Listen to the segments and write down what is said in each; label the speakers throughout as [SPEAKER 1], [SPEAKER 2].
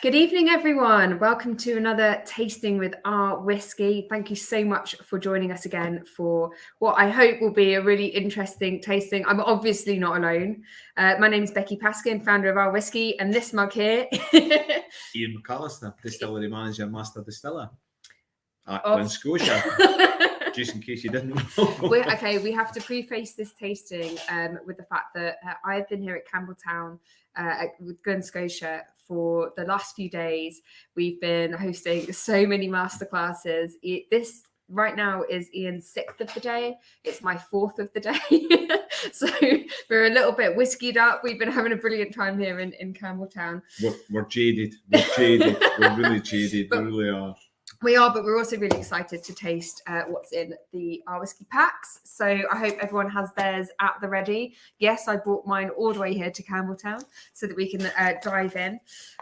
[SPEAKER 1] Good evening, everyone. Welcome to another tasting with our whiskey. Thank you so much for joining us again for what I hope will be a really interesting tasting. I'm obviously not alone. My name is Becky Paskin, founder of OurWhisky, and this mug here.
[SPEAKER 2] Iain McAlister, distillery manager, master distiller at Glen Scotia. Just in case you didn't know.
[SPEAKER 1] We have to preface this tasting with the fact that I've been here at Campbeltown with Glen Scotia for the last few days. We've been hosting so many masterclasses. This right now is Iain's 6th of the day. It's my 4th of the day. So we're a little bit whiskeyed up. We've been having a brilliant time here in Campbeltown.
[SPEAKER 2] We're jaded. We're really jaded. We really are.
[SPEAKER 1] We are, but we're also really excited to taste what's in the OurWhisky packs. So I hope everyone has theirs at the ready. Yes, I brought mine all the way here to Campbeltown so that we can dive in.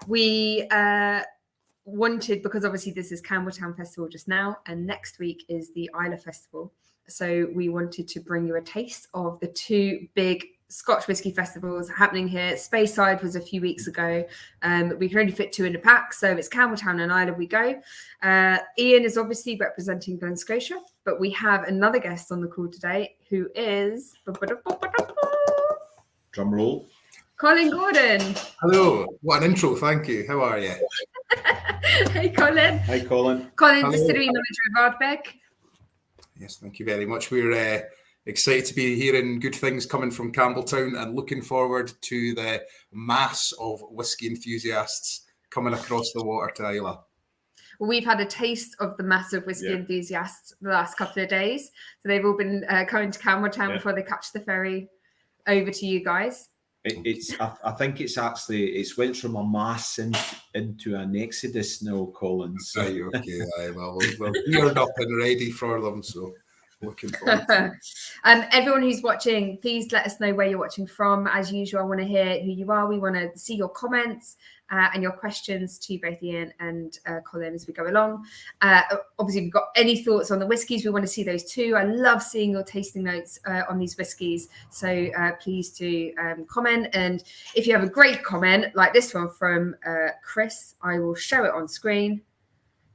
[SPEAKER 1] We wanted, because obviously this is Campbeltown Festival just now, and next week is the Islay Festival. So we wanted to bring you a taste of the two big Scotch whisky festivals happening here. Speyside was a few weeks ago. We can only fit 2 in a pack, so it's Campbeltown and Islay we go. Iain is obviously representing Glen Scotia, but we have another guest on the call today who is
[SPEAKER 2] drum roll,
[SPEAKER 1] Colin Gordon.
[SPEAKER 3] Hello, what an intro, thank you. How are you?
[SPEAKER 1] Hey Colin.
[SPEAKER 2] Hi Colin.
[SPEAKER 1] Colin, distillery manager of Ardbeg.
[SPEAKER 3] Yes, thank you very much. We're excited to be hearing good things coming from Campbeltown and looking forward to the mass of whisky enthusiasts coming across the water to Islay.
[SPEAKER 1] Well, we've had a taste of the massive whisky enthusiasts the last couple of days. So they've all been coming to Campbeltown before they catch the ferry over to you guys.
[SPEAKER 2] I think it's went from a mass into an exodus now, Colin. So
[SPEAKER 3] okay, well, we're geared up and ready for them, so looking forward.
[SPEAKER 1] Everyone who's watching, please let us know where you're watching from. As usual, I want to hear who you are. We want to see your comments and your questions to both Iain and Colin as we go along. Obviously, if you've got any thoughts on the whiskies, we want to see those too. I love seeing your tasting notes on these whiskies. So please do comment. And if you have a great comment like this one from Chris, I will show it on screen.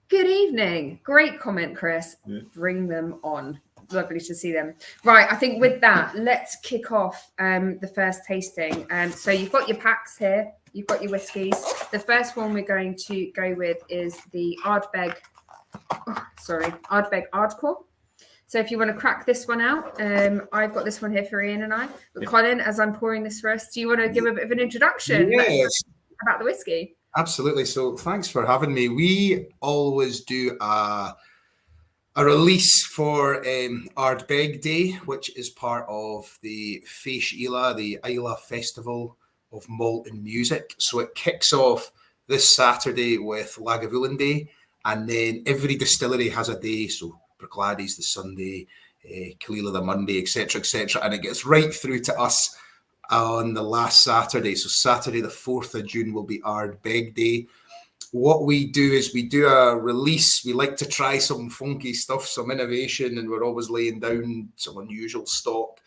[SPEAKER 1] Good evening. Great comment, Chris. Yeah. Bring them on. Lovely to see them. Right, I think with that, let's kick off the first tasting. So you've got your packs here. You've got your whiskies. The first one we're going to go with is the Ardbeg Ardcore. So if you want to crack this one out, I've got this one here for Iain and I. But Colin, as I'm pouring this for us, do you want to give a bit of an introduction about the whiskey?
[SPEAKER 3] Absolutely. So thanks for having me. We always do a release for Ardbeg Day, which is part of the Fèis Islay, the Islay Festival of Malt and Music. So it kicks off this Saturday with Lagavulin Day, and then every distillery has a day. So Bruichladdich the Sunday, Cailleach the Monday, etc., and it gets right through to us on the last Saturday. So Saturday the 4th of June will be Ardbeg Day. What we do is we do a release. We like to try some funky stuff, some innovation, and we're always laying down some unusual stock,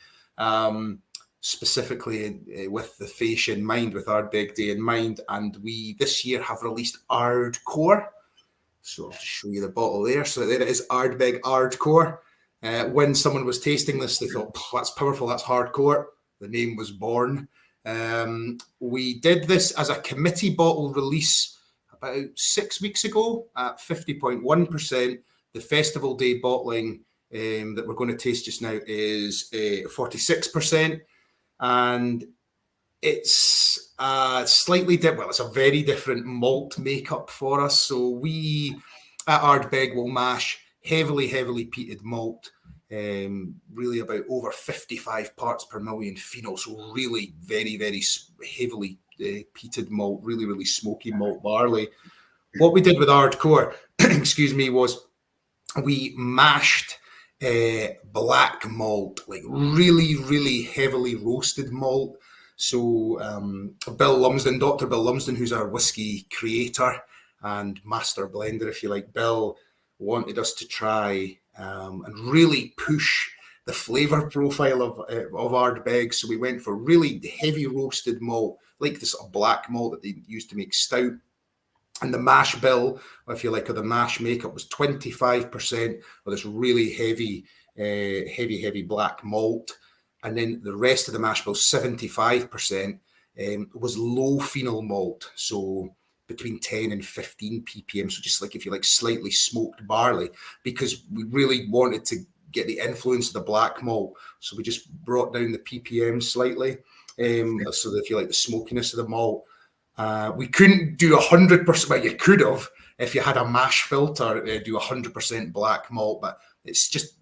[SPEAKER 3] specifically with the Fèis in mind, with Ardbeg Day in mind. And we this year have released Ardcore. So I'll just show you the bottle there. So there it is, Ardbeg Ardcore. When someone was tasting this, they thought, that's powerful, that's hardcore. The name was born. We did this as a committee bottle release about 6 weeks ago at 50.1%. The festival day bottling that we're going to taste just now is 46%. And it's slightly different. Well, it's a very different malt makeup for us. So we at Ardbeg will mash heavily peated malt. Really about over 55 parts per million phenol. So really very heavily peated malt, really smoky malt barley. What we did with Ardcore, was we mashed black malt, like really heavily roasted malt. So Dr. Bill Lumsden, who's our whiskey creator and master blender, if you like, Bill wanted us to try and really push the flavour profile of Ardbeg. So we went for really heavy roasted malt, like this black malt that they used to make stout. And the mash bill, if you like, or the mash makeup was 25% of this really heavy black malt. And then the rest of the mash bill, 75%, was low phenol malt. So between 10 and 15 ppm. So just like, if you like, slightly smoked barley, because we really wanted to get the influence of the black malt. So we just brought down the ppm slightly. So that, if you like, the smokiness of the malt. We couldn't do 100%, but you could have, if you had a mash filter, do 100% black malt, but it's just,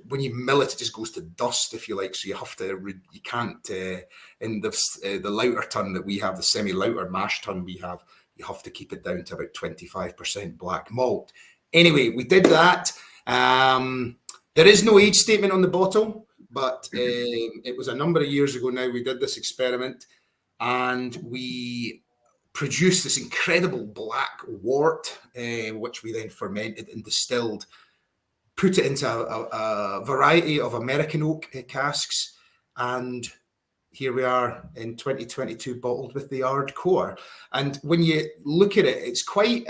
[SPEAKER 3] when you mill it, it just goes to dust, if you like. So you have to, you can't, in the lauter tun that we have, the semi-lauter mash tun we have, you have to keep it down to about 25% black malt. Anyway, we did that. There is no age statement on the bottle, but it was a number of years ago now we did this experiment, and we produced this incredible black wort, which we then fermented and distilled, put it into a variety of American oak casks, and here we are in 2022, bottled with the Ardcore. And when you look at it, it's quite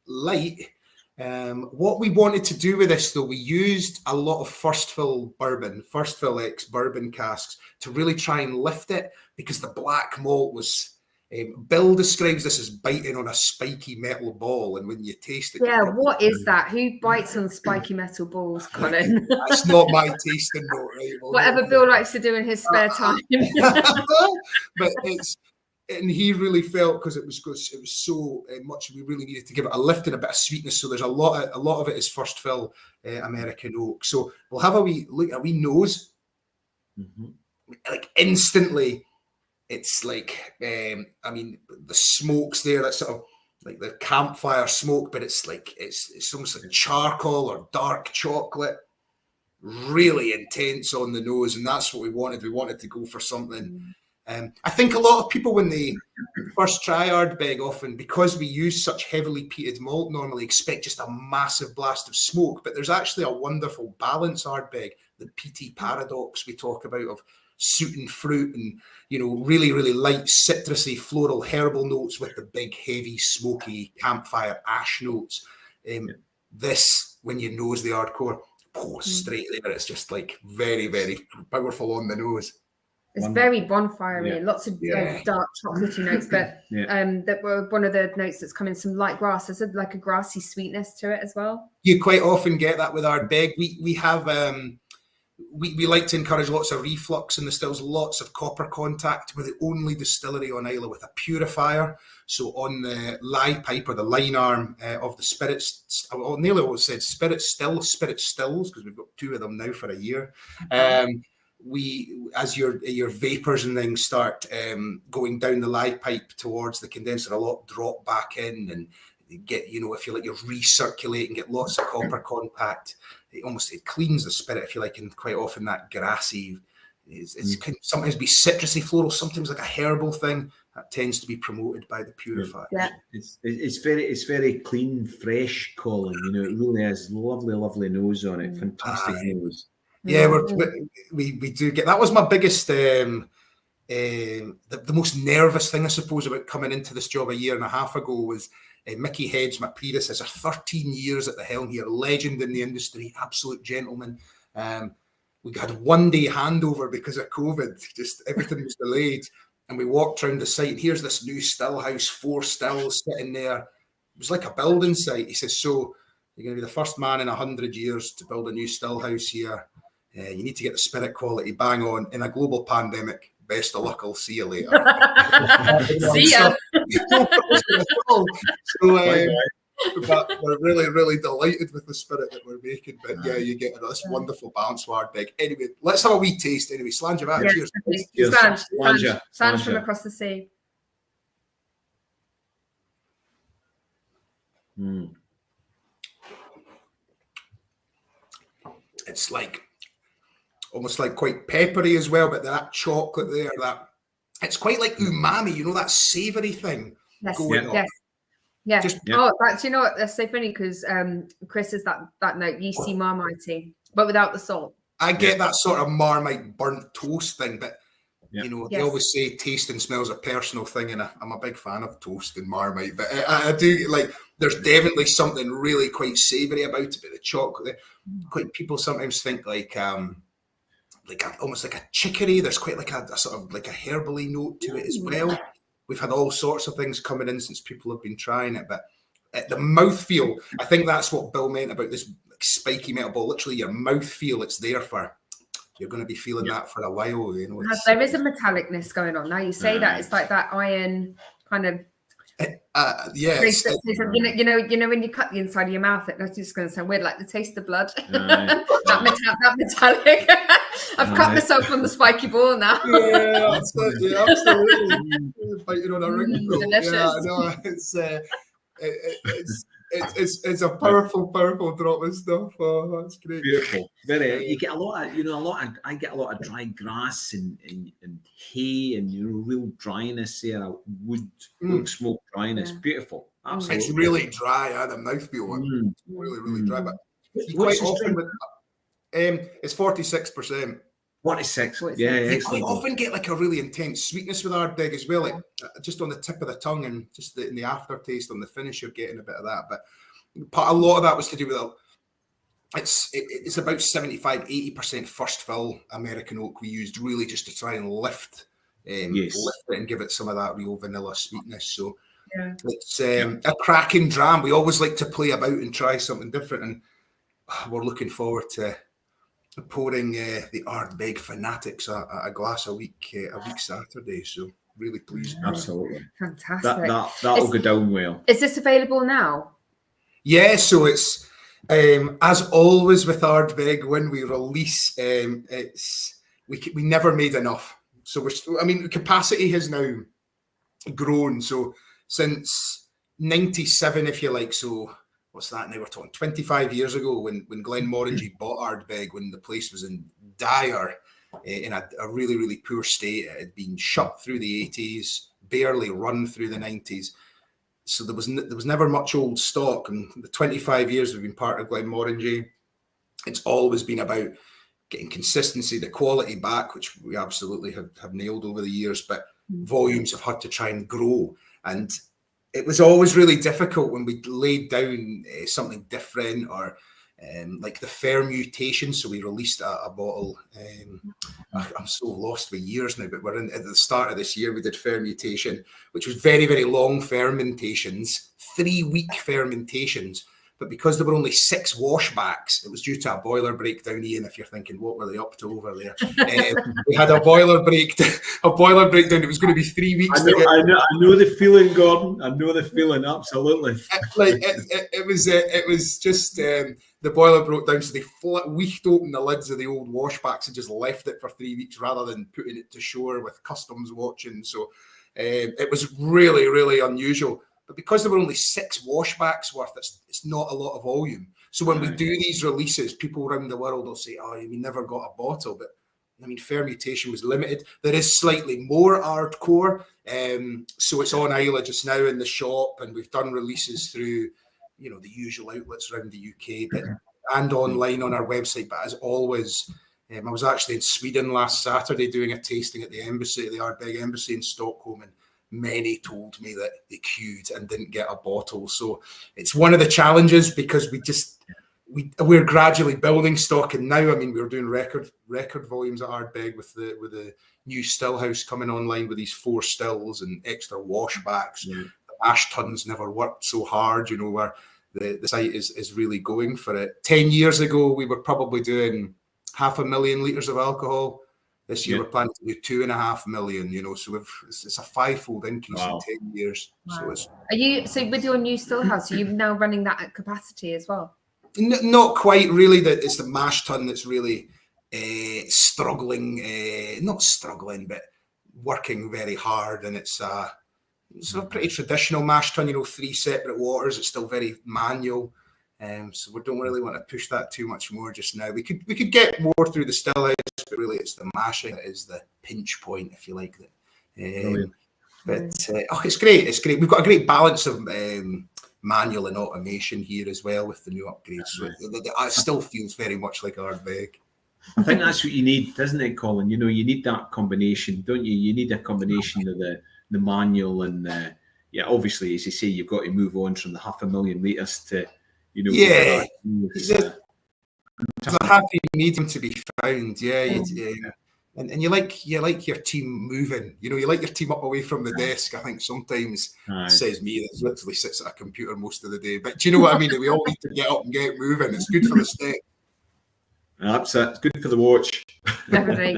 [SPEAKER 3] light. What we wanted to do with this, though, we used a lot of first fill ex bourbon casks to really try and lift it, because the black malt was, Bill describes this as biting on a spiky metal ball, and when you taste it,
[SPEAKER 1] what is that? Who bites on spiky metal balls, Colin?
[SPEAKER 3] That's not my tasting note, right? Well,
[SPEAKER 1] whatever Bill likes to do in his spare time.
[SPEAKER 3] But and he really felt, because it was so much, we really needed to give it a lift and a bit of sweetness. So there's a lot of it is first fill American oak. So we'll have a wee nose. Like instantly, it's like, I mean, the smoke's there, that's sort of like the campfire smoke, but it's like, it's almost like charcoal or dark chocolate, really intense on the nose. And that's what we wanted. We wanted to go for something. I think a lot of people, when they first try Ardbeg, often, because we use such heavily peated malt, normally expect just a massive blast of smoke, but there's actually a wonderful balance Ardbeg, the peaty paradox we talk about, of suit and fruit, and really, really light citrusy floral herbal notes with the big heavy smoky campfire ash notes. This, when you nose the Ardcore, straight there, it's just like very, very powerful on the nose.
[SPEAKER 1] It's very bonfire-y, lots of dark chocolatey notes, but that were one of the notes that's coming, some light grass. There's like a grassy sweetness to it as well. You
[SPEAKER 3] quite often get that with Ardbeg. We have we like to encourage lots of reflux in the stills, lots of copper contact. We're the only distillery on Islay with a purifier. So on the lye pipe, or the line arm of the spirits, I nearly always said spirit stills, because we've got 2 of them now for a year. As your vapors and things start going down the lye pipe towards the condenser, a lot drop back in, and you get, if you like, you're recirculating, get lots of copper contact. It cleans the spirit, if you like, and quite often that grassy, it can sometimes be citrusy floral, sometimes like a herbal thing that tends to be promoted by the purifier.
[SPEAKER 2] It's very clean, fresh, Colin. It really is lovely nose on it, fantastic nose.
[SPEAKER 3] Yeah, we do get. That was my biggest, the most nervous thing, I suppose, about coming into this job a year and a half ago was Mickey Hedge, my predecessor, 13 years at the helm here, legend in the industry, absolute gentleman. We had 1 day handover because of COVID, just everything was delayed. And we walked around the site, and here's this new still house, 4 stills sitting there. It was like a building site. He says, so you're going to be the first man in 100 years to build a new still house here. You need to get the spirit quality bang on in a global pandemic. Best of luck. I'll see you later.
[SPEAKER 1] See ya.
[SPEAKER 3] But we're really, really delighted with the spirit that we're making. But yeah, you get this wonderful balance for Ardbeg. Anyway, let's have a wee taste. Anyway, Slange of that. Cheers.
[SPEAKER 1] Slange from across the sea.
[SPEAKER 3] It's like almost like quite peppery as well, but that chocolate there, that it's quite like umami, that savoury thing going on.
[SPEAKER 1] Yeah. Oh, that's, what, that's so funny, because Chris is that note, yeasty marmitey, but without the salt.
[SPEAKER 3] I get that sort of Marmite burnt toast thing, but You know,
[SPEAKER 1] Yes.
[SPEAKER 3] they always say taste and smell's a personal thing, and I'm a big fan of toast and Marmite, but I do like, there's definitely something really quite savoury about it, but the chocolate. Quite people sometimes think almost like a chicory. There's quite like a sort of like a herbally note to it as well. We've had all sorts of things coming in since people have been trying it, but the mouthfeel, I think that's what Bill meant about this like spiky metal ball. Literally, your mouthfeel, it's there for. You're going to be feeling that for a while, you know.
[SPEAKER 1] There is a metallicness going on. Now you say that, it's like that iron kind of.
[SPEAKER 3] Yes.
[SPEAKER 1] You know when you cut the inside of your mouth, it's just going to sound weird, like the taste of blood. that metallic. I've cut myself on the spiky ball now.
[SPEAKER 3] Yeah, absolutely. Biting on a ring.
[SPEAKER 1] Delicious.
[SPEAKER 3] Yeah, I know. It's a powerful drop of stuff. Oh, that's great.
[SPEAKER 2] Beautiful. Very. You get a lot of, I get a lot of dry grass and hay and real dryness there. Wood smoke dryness.
[SPEAKER 1] Yeah.
[SPEAKER 2] Beautiful. Absolutely.
[SPEAKER 3] It's really dry. The mouthfeel really dry. But quite often with it's 46%.
[SPEAKER 2] 46. Yeah.
[SPEAKER 3] You quite often get like a really intense sweetness with Ardbeg as well, like just on the tip of the tongue and just in the aftertaste on the finish, you're getting a bit of that. But a lot of that was to do with it's about 75-80% first fill American oak we used, really just to try and lift it and give it some of that real vanilla sweetness. So it's a cracking dram. We always like to play about and try something different, and we're looking forward to pouring the Ardbeg fanatics a glass a week Saturday. So really pleased.
[SPEAKER 2] Absolutely.
[SPEAKER 1] Fantastic.
[SPEAKER 2] That'll go down well.
[SPEAKER 1] Is this available now?
[SPEAKER 3] Yeah, so it's as always with Ardbeg, when we release, it's we never made enough. So capacity has now grown. So since 97, if you like, so what's that now? We're talking 25 years ago when Glen bought Ardbeg, when the place was in dire, in a really, really poor state. It had been shut through the 80s, barely run through the 90s. So there was never much old stock. And the 25 years we've been part of Glenmorangie, it's always been about getting consistency, the quality back, which we absolutely have nailed over the years, but volumes have had to try and grow. And it was always really difficult when we laid down something different, or like the fermutation. So we released a bottle. I'm so lost with years now, but we're at the start of this year. We did fermutation, which was very, very long fermentations, 3-week fermentations. But because there were only 6 washbacks, it was due to a boiler breakdown. Iain, if you're thinking, what were they up to over there? We had a boiler breakdown. It was going to be 3 weeks.
[SPEAKER 2] I know the feeling, Gordon. I know the feeling. Absolutely.
[SPEAKER 3] It was just the boiler broke down, so they weeked open the lids of the old washbacks and just left it for 3 weeks rather than putting it to shore with customs watching. So it was really, really unusual. But because there were only 6 washbacks worth, it's not a lot of volume. So when we do these releases, people around the world will say, "Oh, we never got a bottle." But I mean, fermentation was limited. There is slightly more Ardcore, so it's on Islay just now in the shop, and we've done releases through, the usual outlets around the UK, and online on our website. But as always, I was actually in Sweden last Saturday doing a tasting at the embassy, the Ardbeg embassy in Stockholm, and many told me that they queued and didn't get a bottle. So it's one of the challenges, because we're gradually building stock, and now we were doing record volumes at Ardbeg with the new still house coming online with these 4 stills and extra washbacks. The ash tons never worked so hard, where the site is really going for it. 10 years ago we were probably doing 500,000 litres of alcohol. This year we're planning to do 2.5 million, so it's a 5-fold increase in 10 years.
[SPEAKER 1] Wow.
[SPEAKER 3] So
[SPEAKER 1] with your new still house, are you now running that at capacity as well?
[SPEAKER 3] Not quite, really. That it's the mash tun that's really struggling, not struggling, but working very hard. And it's a pretty traditional mash tun, 3 separate waters. It's still very manual. So we don't really want to push that too much more just now. We could get more through the still house, but really it's the mashing that is the pinch point, if you like. It's great. It's great. We've got a great balance of manual and automation here as well with the new upgrades. So it still feels very much like Ardbeg.
[SPEAKER 2] I think that's what you need, doesn't it, Colin? You need that combination, don't you? You need a combination of the manual and obviously, as you say, you've got to move on from the 500,000 litres to,
[SPEAKER 3] There's a happy medium to be found. And you like your team moving. You like your team up away from the desk. I think sometimes says me that literally sits at a computer most of the day. But do you know what I mean? We all need to get up and get moving. It's good for the step.
[SPEAKER 2] That's it. It's good for the watch.
[SPEAKER 1] Definitely.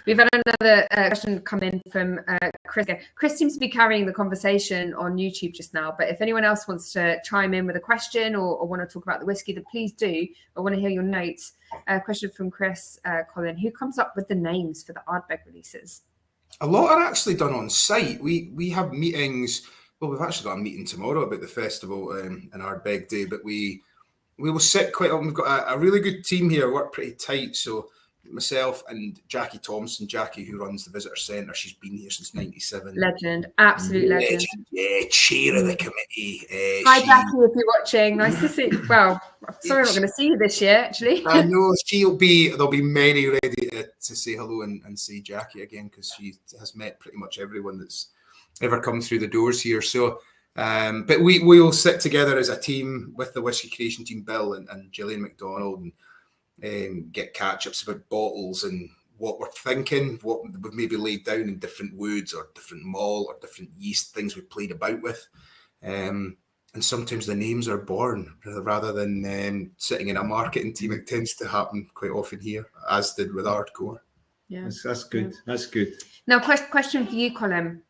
[SPEAKER 1] We've had another question come in from Chris. Chris seems to be carrying the conversation on YouTube just now, but if anyone else wants to chime in with a question or want to talk about the whiskey, then please do. I want to hear your notes. Question from Chris, Colin. Who comes up with the names for the Ardbeg releases?
[SPEAKER 3] A lot are actually done on site. We have meetings. Well, we've actually got a meeting tomorrow about the festival and Ardbeg Day, but we will sit quite often. We've got a really good team here, work pretty tight. So myself and Jackie Thompson, who runs the visitor centre, she's been here since '97.
[SPEAKER 1] Legend, absolute legend.
[SPEAKER 3] Yeah, chair of the committee.
[SPEAKER 1] Hi, Jackie, if you're watching. Nice to see you. Well, sorry, I'm not going to see you this year, actually.
[SPEAKER 3] I know there'll be many ready to say hello and see Jackie again, because she has met pretty much everyone that's ever come through the doors here. So, but we will sit together as a team with the Whiskey Creation team, Bill and Gillian McDonald, and get catch-ups about bottles and what we're thinking, what we've maybe laid down in different woods or different malt or different yeast, things we've played about with. And sometimes the names are born rather than sitting in a marketing team. It tends to happen quite often here, as did with Ardcore.
[SPEAKER 1] Yeah,
[SPEAKER 2] that's good. Yeah. That's good.
[SPEAKER 1] Now, question for you, Colin.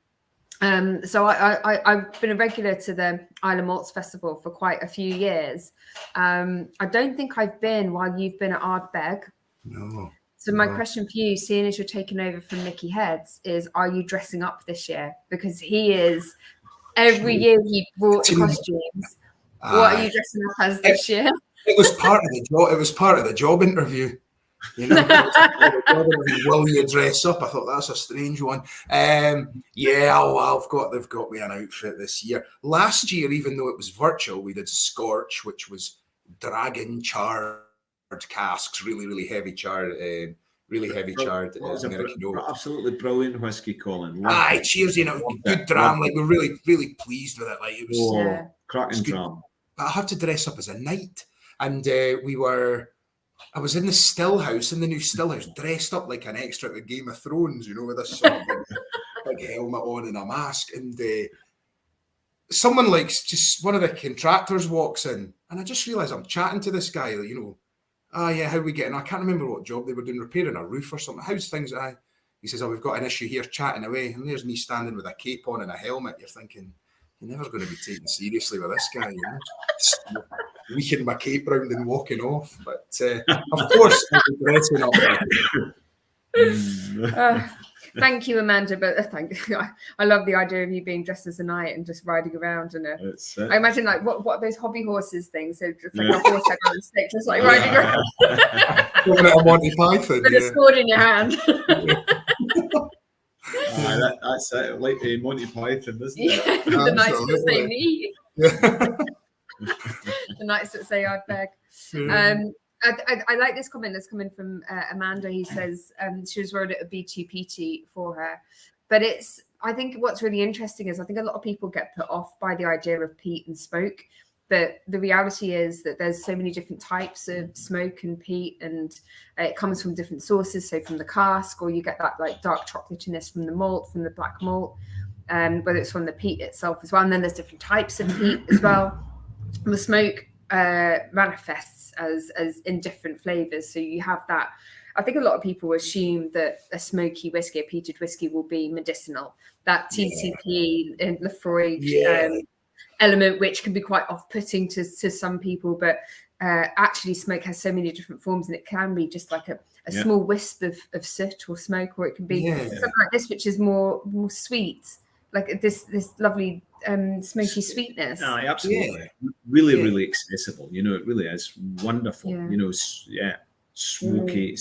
[SPEAKER 1] So I've been a regular to the Islay Malts Festival for quite a few years. I don't think I've been while you've been at Ardbeg.
[SPEAKER 3] No.
[SPEAKER 1] So my question for you, seeing as you're taking over from Mickey Heads, is: are you dressing up this year? Because he is. Every year he brought the costumes. What are you dressing up as this year?
[SPEAKER 3] It was part of the job. It was part of the job interview. Will you dress up? I thought that's a strange one. They've got me an outfit this year. Last year, even though it was virtual, we did Scotch, which was dragon charred casks, really heavy charred. American oak.
[SPEAKER 2] Absolutely brilliant whiskey, Colin.
[SPEAKER 3] Aye, cheers! Good dram. Like, we're really pleased with it. Like, it was
[SPEAKER 2] cracking dram.
[SPEAKER 3] But I had to dress up as a knight, and I was in the still house, in the new still house, dressed up like an extra at Game of Thrones, with a sort of big helmet on and a mask. And someone just one of the contractors walks in, and I just realised I'm chatting to this guy, how are we getting? I can't remember what job they were doing, repairing a roof or something. How's things? He says, we've got an issue here, chatting away. And there's me standing with a cape on and a helmet. You're thinking, you're never going to be taken seriously with this guy, weaking my cape round and walking off. But of course, I'll be dressing up.
[SPEAKER 1] Thank you, Amanda. But I love the idea of you being dressed as a knight and just riding around. And I imagine what are those hobby horses things? So just like a horse head on a stick, just like riding around.
[SPEAKER 3] A Monty Python,
[SPEAKER 1] with a sword in your hand.
[SPEAKER 2] That's it, like Monty Python, isn't it?
[SPEAKER 1] Yeah, the knights that say me. The knights that say Ardbeg. I like this comment that's coming from Amanda. He says she was worried it would be too peaty for her. But I think what's really interesting is I think a lot of people get put off by the idea of peat and smoke. But the reality is that there's so many different types of smoke and peat, and it comes from different sources. So from the cask, or you get that like dark chocolatiness from the malt, from the black malt, whether it's from the peat itself as well. And then there's different types of peat as well. And the smoke manifests as in different flavors. So you have that. I think a lot of people assume that a smoky whiskey, a peated whiskey, will be medicinal. That TCP and Lefroy element, which can be quite off-putting to some people, but actually smoke has so many different forms, and it can be just like a small wisp of soot or smoke, or it can be something like this, which is more sweet, like this lovely smoky sweetness.
[SPEAKER 2] No, absolutely. Really accessible. It really is wonderful. Smoky,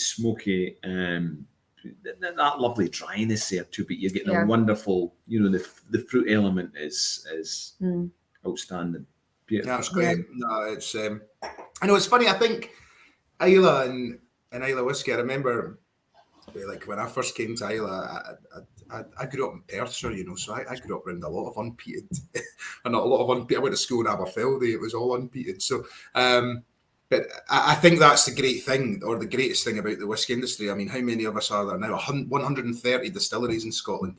[SPEAKER 2] that lovely dryness there too, but you're getting a wonderful, the fruit element is outstanding. Beautiful.
[SPEAKER 3] That's great. No, it's I know it's funny. I think Islay Islay whiskey. I remember, like when I first came to Islay, I grew up in Perthshire, you know, so I grew up around a lot of unpeated, and not a lot of unpeated. I went to school in Aberfeldy, it was all unpeated. So, but I think that's the great thing, or the greatest thing about the whiskey industry. I mean, how many of us are there now? 130 distilleries in Scotland.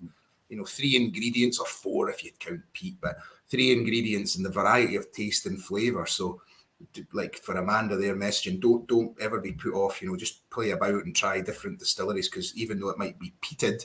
[SPEAKER 3] You know, 3 ingredients, or 4 if you count peat, but 3 ingredients and the variety of taste and flavour. So, like for Amanda there messaging, don't ever be put off. You know, just play about and try different distilleries, because even though it might be peated,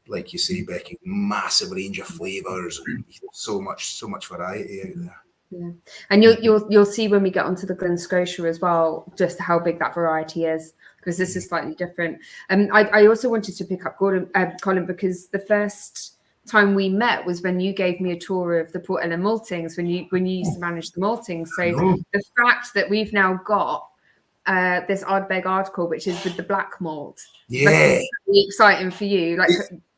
[SPEAKER 3] like you say, Becky, massive range of flavours and so much variety out there.
[SPEAKER 1] Yeah, and you'll see when we get onto the Glen Scotia as well, just how big that variety is, because this is slightly different. And I also wanted to pick up Colin, because the first time we met was when you gave me a tour of the Port Ellen maltings when you used to manage the maltings. So the fact that we've now got this Ardbeg Ardcore, which is with the black malt,
[SPEAKER 3] yeah,
[SPEAKER 1] really exciting for you. Like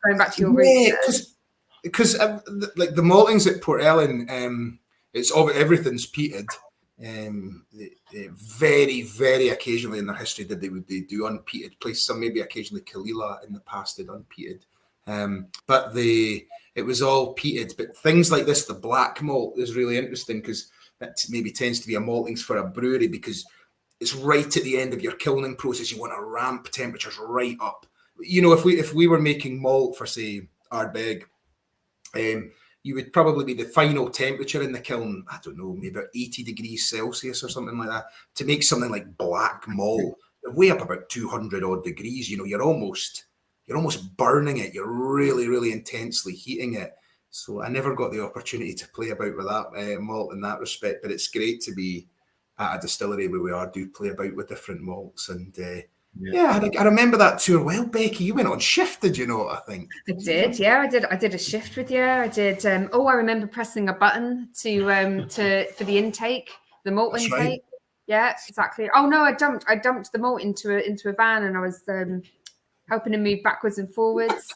[SPEAKER 1] going back to your roots,
[SPEAKER 3] because like the maltings at Port Ellen, it's everything's peated. They very, very occasionally in their history they do unpeated. Place some maybe occasionally Kalila in the past did unpeated. But it was all peated. But things like this, the black malt, is really interesting, because that maybe tends to be a maltings for a brewery, because it's right at the end of your kilning process. You want to ramp temperatures right up. You know, if we were making malt for, say, Ardbeg, you would probably be the final temperature in the kiln, I don't know, maybe about 80 degrees Celsius or something like that. To make something like black malt, way up about 200 odd degrees, you know, you're almost burning it. You're really, really intensely heating it. So I never got the opportunity to play about with that malt in that respect, but it's great to be at a distillery where we do play about with different malts. And I remember that tour well. Becky, you went on shift, did you not? I think
[SPEAKER 1] I did. Yeah, I did a shift with you. I did. I remember pressing a button for the intake, the malt
[SPEAKER 3] That's
[SPEAKER 1] intake.
[SPEAKER 3] right.
[SPEAKER 1] Yeah, exactly. Oh no, I dumped the malt into a van, and I was helping him move backwards and forwards.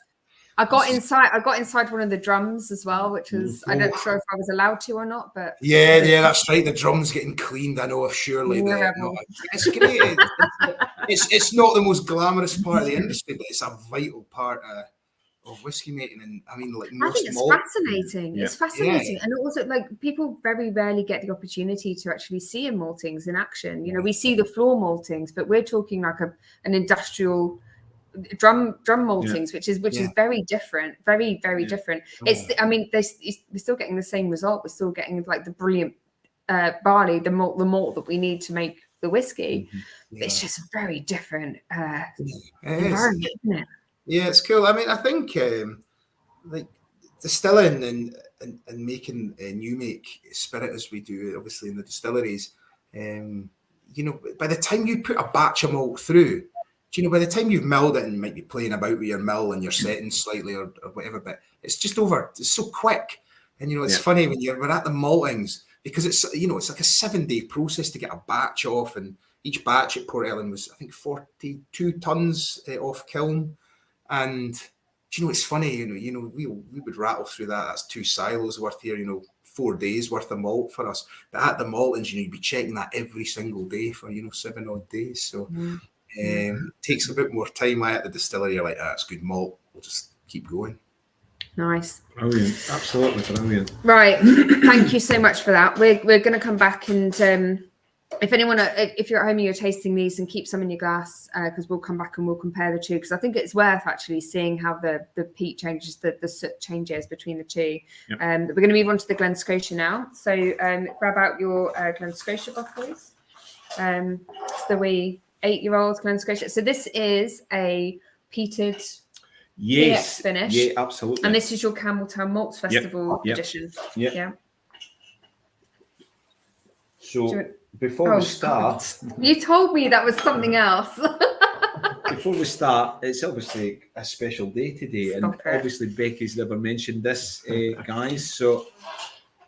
[SPEAKER 1] I got inside one of the drums as well, which was I'm not sure if I was allowed to or not, but
[SPEAKER 3] yeah, that's right. The drum's getting cleaned. I know, surely. It's great. It's not the most glamorous part of the industry, but it's a vital part of whiskey making. And I mean, like most
[SPEAKER 1] I think it's fascinating. Yeah. It's fascinating, and also like people very rarely get the opportunity to actually see maltings in action. You know, we see the floor maltings, but we're talking like an industrial drum maltings, which is very different, very different. We're still getting the same result. We're still getting like the brilliant barley, the malt that we need to make the whiskey. It's just very different environment, isn't it?
[SPEAKER 3] Yeah, it's cool. I mean, I think like distilling and making new make spirit as we do, obviously in the distilleries. You know, by the time you put a batch of malt through, you know, by the time you've milled it and you might be playing about with your mill and your settings slightly or whatever, but it's just over. It's so quick. And, you know, it's funny when we're at the maltings, because it's, you know, it's like a 7-day process to get a batch off. And each batch at Port Ellen was, I think, 42 tons off kiln. And, you know, it's funny, you know, we would rattle through that. That's 2 silos worth here, you know, 4 days worth of malt for us. But at the maltings, you know, you'd be checking that every single day for, you know, 7 odd days. So, takes a bit more time at the distillery. You're like, it's good malt. We'll just keep going.
[SPEAKER 1] Nice.
[SPEAKER 2] Brilliant. Absolutely brilliant.
[SPEAKER 1] Right. Thank you so much for that. We're going to come back and if you're at home and you're tasting these, and keep some in your glass, because we'll come back and we'll compare the two, because I think it's worth actually seeing how the peat changes, the soot changes between the two. Yep. We're going to move on to the Glen Scotia now. So grab out your Glen Scotia bottles. It's the wee 8-year-old Glen Scotia. So this is a peated PX finish.
[SPEAKER 2] Yeah, absolutely.
[SPEAKER 1] And this is your Campbeltown Malts Festival edition.
[SPEAKER 2] Yep.
[SPEAKER 1] Yeah.
[SPEAKER 2] So before we start...
[SPEAKER 1] God. You told me that was something else.
[SPEAKER 2] Before we start, it's obviously a special day today. Obviously Becky's never mentioned this, guys. So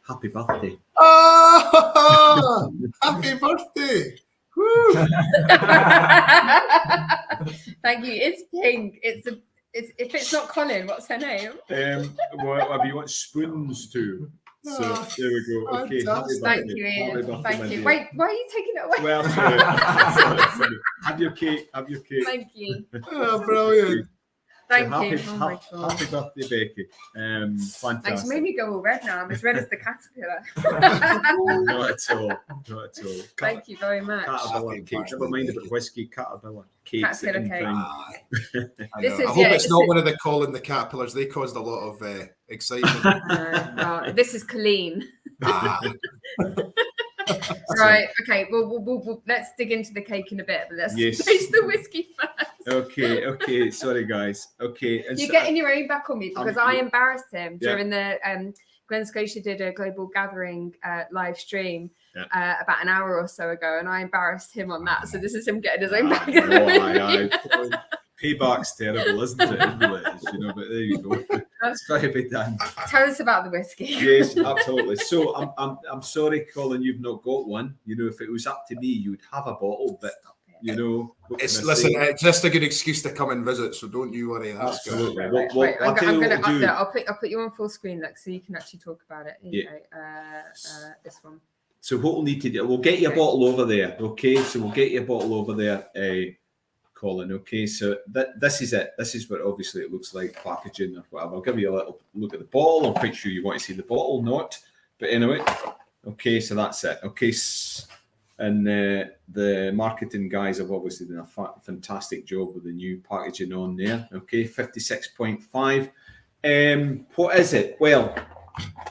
[SPEAKER 2] happy birthday.
[SPEAKER 3] Oh, happy birthday. Woo.
[SPEAKER 1] Thank you. It's pink. If it's not Colin, what's her name?
[SPEAKER 2] Well, if you want spoons too. So there we go. Okay, happy
[SPEAKER 1] Thank
[SPEAKER 2] birthday.
[SPEAKER 1] you,
[SPEAKER 2] Happy
[SPEAKER 1] Iain.
[SPEAKER 2] birthday,
[SPEAKER 1] Thank
[SPEAKER 2] my
[SPEAKER 1] you.
[SPEAKER 2] dear.
[SPEAKER 1] Wait, why are you taking it away?
[SPEAKER 2] Well, sorry. Have your cake. Have your cake.
[SPEAKER 1] Thank you.
[SPEAKER 3] Oh, brilliant.
[SPEAKER 1] Thank
[SPEAKER 2] happy,
[SPEAKER 1] you. Oh my God.
[SPEAKER 2] Happy birthday, Becky.
[SPEAKER 1] Thanks. You
[SPEAKER 2] Fantastic.
[SPEAKER 1] made me go all red now. I'm as red as the caterpillar.
[SPEAKER 2] Not at all. Not at all.
[SPEAKER 1] Thank you very much.
[SPEAKER 2] Caterpillar
[SPEAKER 3] Happy
[SPEAKER 2] cake. Never
[SPEAKER 3] birthday,
[SPEAKER 2] mind
[SPEAKER 3] Becky.
[SPEAKER 2] about whiskey. Caterpillar cakes.
[SPEAKER 1] Caterpillar cake.
[SPEAKER 3] Aye. I
[SPEAKER 1] This
[SPEAKER 3] know.
[SPEAKER 1] is-
[SPEAKER 3] I hope
[SPEAKER 1] yeah,
[SPEAKER 3] it's
[SPEAKER 1] it's
[SPEAKER 3] not
[SPEAKER 1] the-
[SPEAKER 3] one of the Colin the Caterpillars. They caused a lot of excitement.
[SPEAKER 1] Well, this is Colin.
[SPEAKER 3] Ah,
[SPEAKER 1] Right. Okay. We'll let's dig into the cake in a bit, but let's
[SPEAKER 2] Yes.
[SPEAKER 1] taste the whiskey first.
[SPEAKER 2] Okay. Sorry, guys. Okay. And
[SPEAKER 1] You're
[SPEAKER 2] so-
[SPEAKER 1] getting your own back on me because I embarrassed him
[SPEAKER 2] Yeah.
[SPEAKER 1] during the Glen Scotia did a global gathering live stream about an hour or so ago, and I embarrassed him on that. So this is him getting his own back.
[SPEAKER 2] Aye. Payback's terrible, isn't it? You know, but there you go. It's got to be done.
[SPEAKER 1] Tell us about the whiskey.
[SPEAKER 2] Yes, absolutely. So I'm sorry, Colin, you've not got one. You know, if it was up to me, you would have a bottle, but you know, what can I
[SPEAKER 3] listen,
[SPEAKER 2] say?
[SPEAKER 3] it's just a good excuse to come and visit, so don't you worry. That's good.
[SPEAKER 2] Absolutely.
[SPEAKER 1] Right.
[SPEAKER 2] Well,
[SPEAKER 1] I'm
[SPEAKER 2] I'll tell you
[SPEAKER 1] gonna
[SPEAKER 2] what we'll do.
[SPEAKER 1] I'll put you on full screen, look, so you can actually talk about it. Here you go. This one.
[SPEAKER 2] So what we'll need to do, we'll get you a bottle over there, okay? So we'll get you a bottle over there, Colin, okay? So this is it. This is what obviously it looks like, packaging or whatever. I'll give you a little look at the bottle. I'm quite sure you want to see the bottle, not. But anyway, okay, so that's it. Okay, and the marketing guys have obviously done a fantastic job with the new packaging on there. Okay, 56.5. What is it? Well,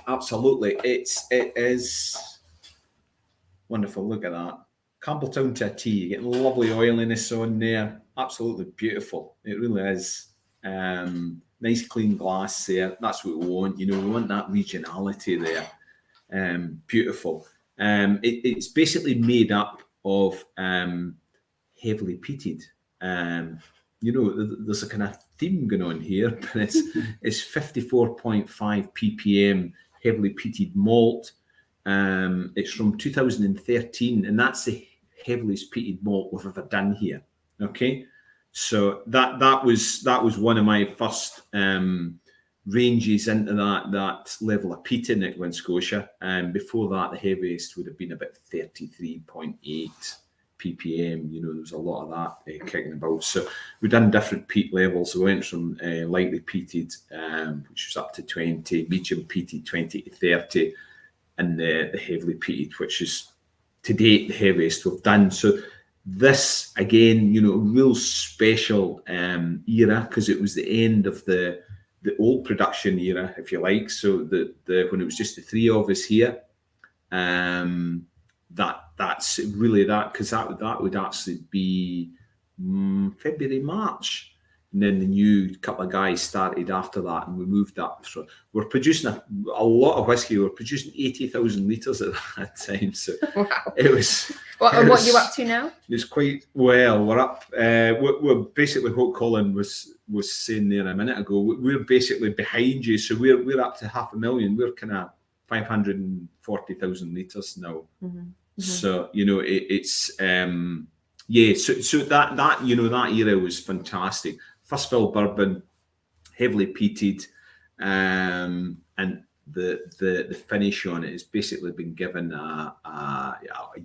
[SPEAKER 2] absolutely, it is wonderful. Look at that. Campbeltown to a T. You're getting lovely oiliness on there. Absolutely beautiful. It really is. Nice clean glass there. That's what we want. You know, we want that regionality there. Beautiful. It's basically made up of heavily peated. You know, there's a kind of theme going on here, but it's 54.5 ppm heavily peated malt. It's from 2013, and that's the heaviest peated malt we've ever done here. Okay, so that was one of my first ranges into that level of peating at Glen Scotia. Before that, the heaviest would have been about 33.8 ppm. You know, there was a lot of that kicking about. So we've done different peat levels. We went from lightly peated, which was up to 20, medium peated 20 to 30, and the heavily peated, which is to date the heaviest we've done. So this, again, you know, real special era, because it was the end of the old production era, if you like. So the when it was just the three of us here, that's really that, because that would actually be February, March. And then the new couple of guys started after that, and we moved up. So we're producing a lot of whiskey. We're producing 80,000 litres at that time. So
[SPEAKER 1] Wow.
[SPEAKER 2] it was.
[SPEAKER 1] What are you up to now?
[SPEAKER 2] It's quite well. We're up. We're basically what Colin was saying there a minute ago. We're basically behind you. So we're up to 500,000. We're kind of 540,000 litres now.
[SPEAKER 1] Mm-hmm.
[SPEAKER 2] So you know it's yeah. So that you know that era was fantastic. First fill bourbon, heavily peated, and the finish on it has basically been given a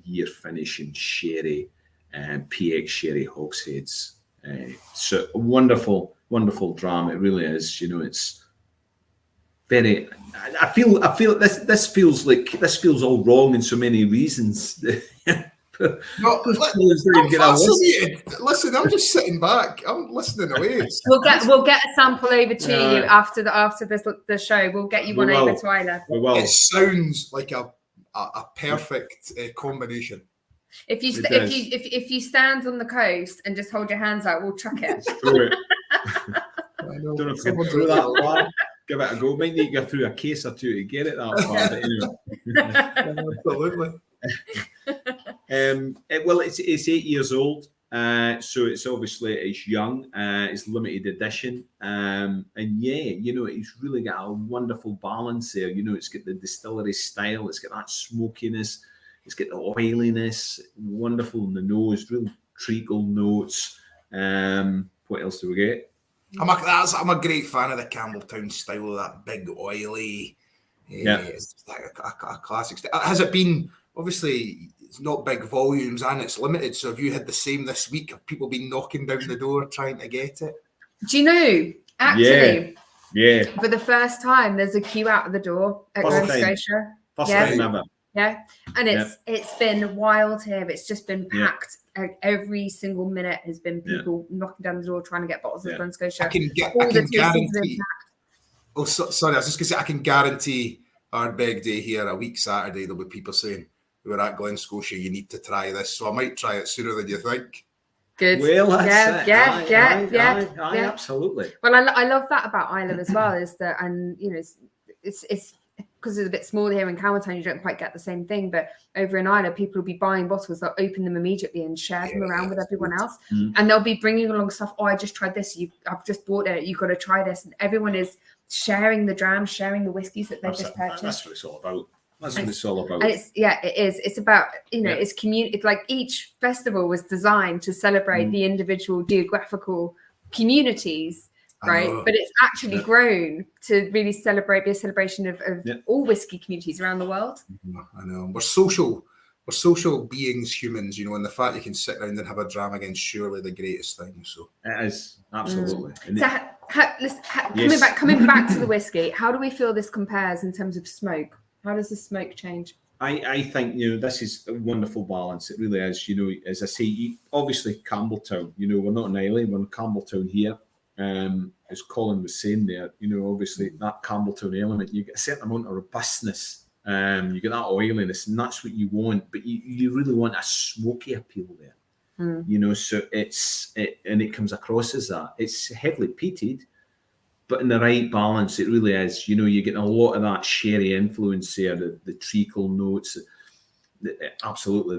[SPEAKER 2] year finish in sherry and PX sherry hogsheads. So a wonderful dram. It really is. You know, it's very. I feel this feels all wrong in so many reasons.
[SPEAKER 3] No, listen, I'm just sitting back. I'm listening away.
[SPEAKER 1] We'll get a sample over to you after the show. We'll get you one over to Islay.
[SPEAKER 2] It
[SPEAKER 3] sounds like a perfect combination.
[SPEAKER 1] If you stand on the coast and just hold your hands out, we'll chuck it.
[SPEAKER 3] I know.
[SPEAKER 2] Don't know if we can throw that far. Give it a go. Might need to go through a case or two to get it that far. But anyway.
[SPEAKER 3] Absolutely.
[SPEAKER 2] Well, it's 8 years old, so it's obviously it's young. It's limited edition, and yeah, you know, it's really got a wonderful balance there. You know, it's got the distillery style. It's got that smokiness. It's got the oiliness. Wonderful in the nose. Real treacle notes. What else do we get?
[SPEAKER 3] I'm a great fan of the Campbeltown style, of that big oily It's like a classic. Has it been, obviously, it's not big volumes and it's limited, so have you had the same this week? Have people been knocking down the door trying to get it?
[SPEAKER 1] Do you know, actually,
[SPEAKER 2] Yeah.
[SPEAKER 1] for the first time, there's a queue out of the door at Glen Scotia.
[SPEAKER 2] First time ever.
[SPEAKER 1] Yeah, and it's been wild here. It's just been packed. Every single minute has been people knocking down the door trying to get bottles of Glen Scotia.
[SPEAKER 3] I can guarantee. Oh, sorry, I was just going to say, I can guarantee Ardbeg Day here, a week Saturday, there'll be people saying, we're at Glen Scotia, you need to try this. So I might try it sooner than you think.
[SPEAKER 1] Good.
[SPEAKER 2] Well, that's
[SPEAKER 1] Yeah,
[SPEAKER 2] absolutely.
[SPEAKER 1] Well, I love that about Ireland as well, is that, and you know, it's because it's a bit smaller here in Campbeltown, you don't quite get the same thing. But over in Ireland, people will be buying bottles, they'll open them immediately and share them around with everyone else. And they'll be bringing along stuff. Oh, I just tried this. I've just bought it. You've got to try this. And everyone is sharing the drams, sharing the whiskies that they've just purchased.
[SPEAKER 2] That's what it's all about. That's what it's all about.
[SPEAKER 1] And it is. It's about, you know, it's community. It's like each festival was designed to celebrate the individual geographical communities. Right, but it's actually grown to really be a celebration of all whiskey communities around the world.
[SPEAKER 3] I know. We're social beings, humans, you know, and the fact you can sit around and have a dram again, surely the greatest thing. So
[SPEAKER 2] it is, absolutely.
[SPEAKER 1] So coming back to the whiskey, how do we feel this compares in terms of smoke? How does the smoke change?
[SPEAKER 2] I think, you know, this is a wonderful balance. It really is. You know, as I say, obviously Campbeltown, you know, we're not in Islay, we're in Campbeltown here. As Colin was saying there, you know, obviously that Campbeltown element, you get a certain amount of robustness, you get that oiliness, and that's what you want, but you really want a smoky appeal there, you know, so and it comes across as that. It's heavily peated, but in the right balance, it really is. You know, you get a lot of that sherry influence there, the treacle notes, absolutely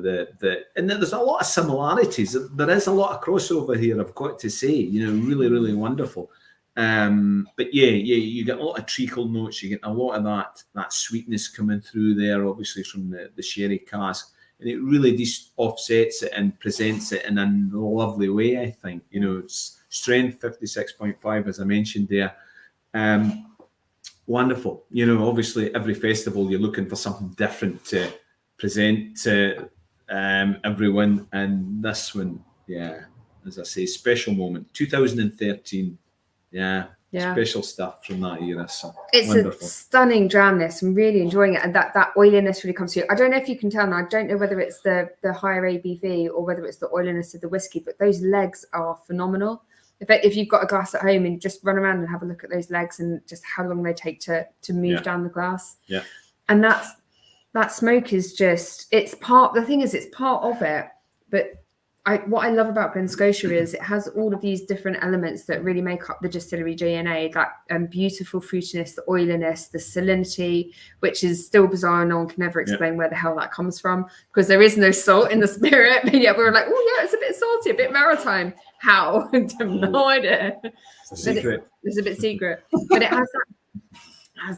[SPEAKER 2] and there's a lot of similarities. There is a lot of crossover here, I've got to say, you know, really, really wonderful. But you get a lot of treacle notes, you get a lot of that sweetness coming through there, obviously from the sherry cask, and it really just offsets it and presents it in a lovely way, I think. You know, it's strength 56.5, as I mentioned there. Wonderful. You know, obviously every festival you're looking for something different to present to everyone, and this one, as I say, special moment. 2013, special stuff from that era. So
[SPEAKER 1] it's wonderful. A stunning dram. This, I'm really enjoying it, and that oiliness really comes through. I don't know if you can tell now. I don't know whether it's the higher ABV or whether it's the oiliness of the whiskey, but those legs are phenomenal. If you've got a glass at home and just run around and have a look at those legs and just how long they take to move down the glass, and that smoke is just, it's part of it. But what I love about Glen Scotia is it has all of these different elements that really make up the distillery DNA, that beautiful fruitiness, the oiliness, the salinity, which is still bizarre. No one can ever explain where the hell that comes from, because there is no salt in the spirit. But yeah, we were like, oh yeah, it's a bit salty, a bit maritime. How? I have no idea.
[SPEAKER 2] It's a secret.
[SPEAKER 1] It's a bit secret. But it has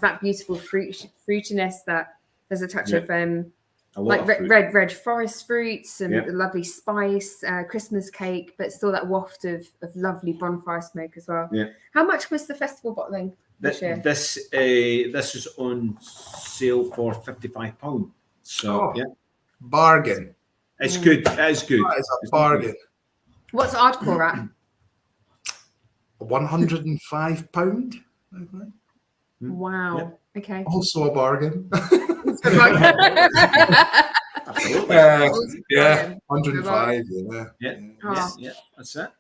[SPEAKER 1] that beautiful fruitiness, that there's a touch of like red forest fruits and a lovely spice, Christmas cake, but still that waft of lovely bonfire smoke as well. Yeah. How much was the festival bottling this year? This
[SPEAKER 2] is on sale for £55. So
[SPEAKER 3] bargain.
[SPEAKER 2] It's good. It is good.
[SPEAKER 3] That is a bargain.
[SPEAKER 1] What's Ardcore at?
[SPEAKER 3] £105.
[SPEAKER 1] Wow.
[SPEAKER 2] Yep.
[SPEAKER 1] Okay.
[SPEAKER 3] Also a bargain.
[SPEAKER 2] Absolutely.
[SPEAKER 3] 105.
[SPEAKER 2] Yeah. That's it.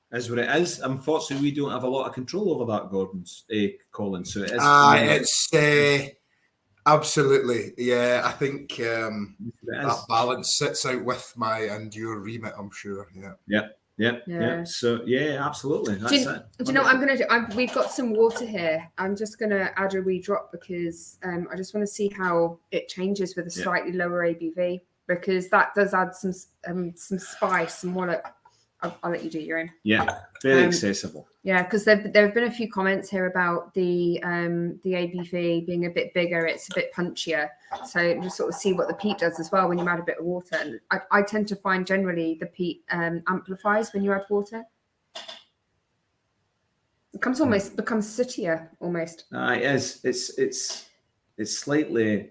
[SPEAKER 2] That's what it is. Unfortunately, we don't have a lot of control over that, Colin. So it is.
[SPEAKER 3] It's absolutely. Yeah, I think that balance sits out with my and your remit, I'm sure. Yeah.
[SPEAKER 2] So absolutely. That's it.
[SPEAKER 1] Do you know what I'm going to do? We've got some water here. I'm just going to add a wee drop because I just want to see how it changes with a slightly lower ABV, because that does add some spice and wallop. I'll let you do your own.
[SPEAKER 2] Yeah, very accessible.
[SPEAKER 1] Yeah, because there have been a few comments here about the ABV being a bit bigger. It's a bit punchier. So just sort of see what the peat does as well when you add a bit of water. And I tend to find generally the peat amplifies when you add water. It becomes sootier almost.
[SPEAKER 2] It is. It's it's slightly.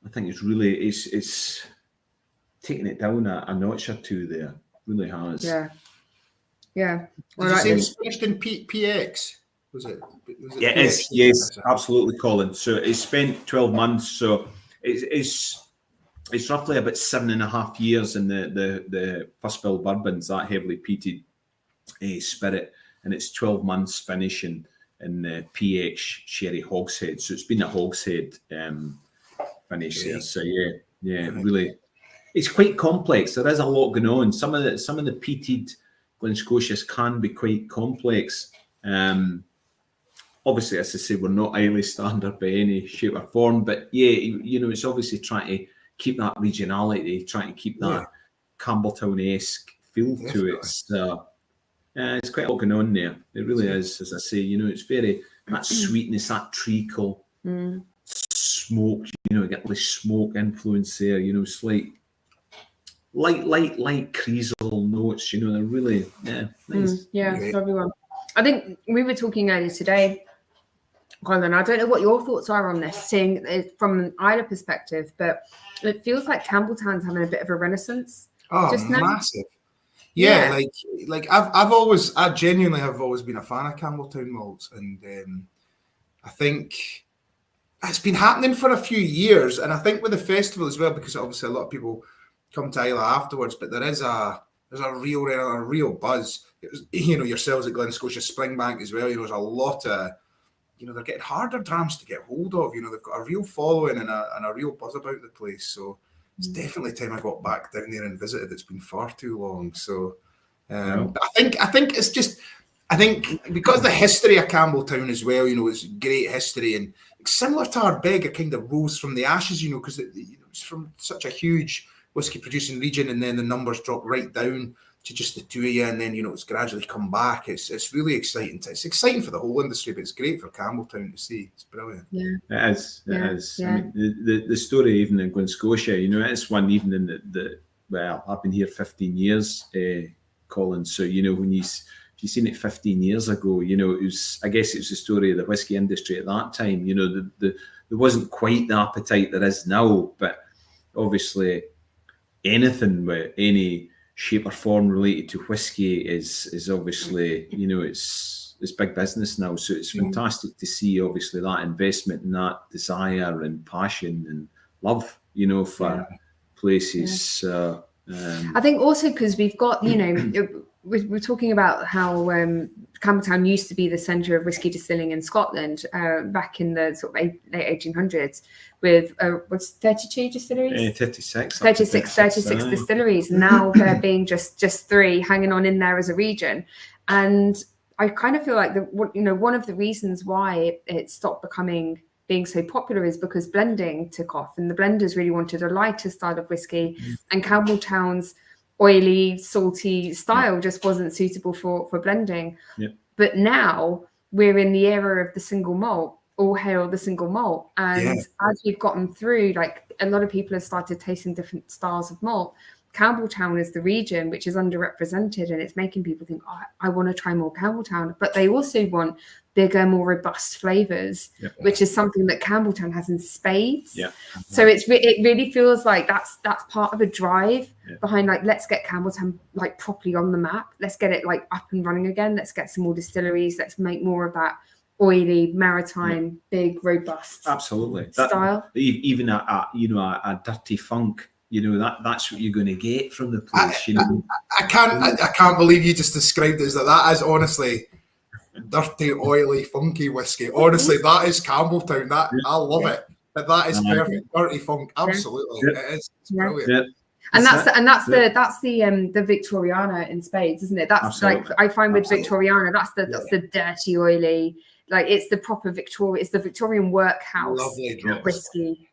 [SPEAKER 2] I think it's taking it down a notch or two there. Really has.
[SPEAKER 1] Yeah. Yeah.
[SPEAKER 3] Did you say it was finished in PX? Was it
[SPEAKER 2] Yeah,
[SPEAKER 3] PX?
[SPEAKER 2] yes, absolutely, Colin. So it's spent 12 months. So it's roughly about 7.5 years in the first fill bourbons, that heavily peated spirit, and it's 12 months finishing in the PX sherry hogshead. So it's been a hogshead finish there. So yeah, really, it's quite complex. There is a lot going on. Some of the peated Glen Scotias can be quite complex. Obviously, as I say, we're not Islay standard by any shape or form, but yeah, it's obviously trying to keep that regionality, trying to keep that Campbeltown-esque feel to it. So, it's quite a lot going on there. It really is, as I say. It's very that sweetness, that treacle, smoke. Get the smoke influence there. Slight light creasel notes. They're really nice.
[SPEAKER 1] Everyone. I think we were talking earlier today, Colin. I don't know what your thoughts are on this, seeing it from an Islay perspective, but it feels like Campbeltown's having a bit of a renaissance.
[SPEAKER 3] Oh,
[SPEAKER 1] just now.
[SPEAKER 3] massive! Yeah, like I genuinely have always been a fan of Campbeltown malts, and I think it's been happening for a few years, and I think with the festival as well, because obviously a lot of people come to Islay afterwards, but there's a real buzz. It was, yourselves at Glen Scotia Springbank as well. There's a lot of, they're getting harder drams to get hold of. They've got a real following and a real buzz about the place. So it's definitely time I got back down there and visited. It's been far too long. So but I think it's just, because the history of Campbeltown as well, it's great history, and similar to Ardbeg, it kind of rose from the ashes, because it's from such a huge whiskey producing region, and then the numbers dropped right down to just the two of you, and then it's gradually come back. It's really exciting. It's exciting for the whole industry, but it's great for Campbelltown to see. It's brilliant.
[SPEAKER 1] Yeah,
[SPEAKER 2] it is. It is. Yeah. I mean, the story even in Glen Scotia, it's one even in the well, I've been here 15 years, Colin. So when you seen it 15 years ago, it was, I guess it was the story of the whiskey industry at that time. There wasn't quite the appetite there is now, but obviously anything with any shape or form related to whiskey is obviously, it's big business now. So it's fantastic to see obviously that investment and that desire and passion and love, for places.
[SPEAKER 1] I think also because we've got, we're talking about how Campbeltown used to be the centre of whiskey distilling in Scotland back in the sort of late 1800s with what's 32 distilleries?
[SPEAKER 2] 36
[SPEAKER 1] distilleries. Now there being just 3 hanging on in there as a region. And I kind of feel like one of the reasons why it stopped being so popular is because blending took off, and the blenders really wanted a lighter style of whiskey, and Campbeltown's oily, salty style just wasn't suitable for blending. But now we're in the era of the single malt. All hail the single malt. And as we've gotten through, like a lot of people have started tasting different styles of malt. Campbeltown is the region which is underrepresented, and it's making people think, I want to try more Campbeltown. But they also want bigger, more robust flavors, which is something that Campbeltown has in spades. So it really feels like that's part of a drive behind, like, let's get Campbeltown like properly on the map. Let's get it like up and running again. Let's get some more distilleries. Let's make more of that oily, maritime, big, robust style.
[SPEAKER 2] Even a dirty funk. That's what you're going to get from the place.
[SPEAKER 3] I can't believe you just described it as that. That is honestly dirty, oily, funky whiskey. Honestly, that is Campbeltown. I love it. But that is perfect. Dirty funk, absolutely. It is. It's brilliant.
[SPEAKER 1] And that's the Victoriana in spades, isn't it? That's absolutely. Like I find with Victoriana, that's the dirty, oily, like it's the proper Victoria. It's the Victorian workhouse whiskey.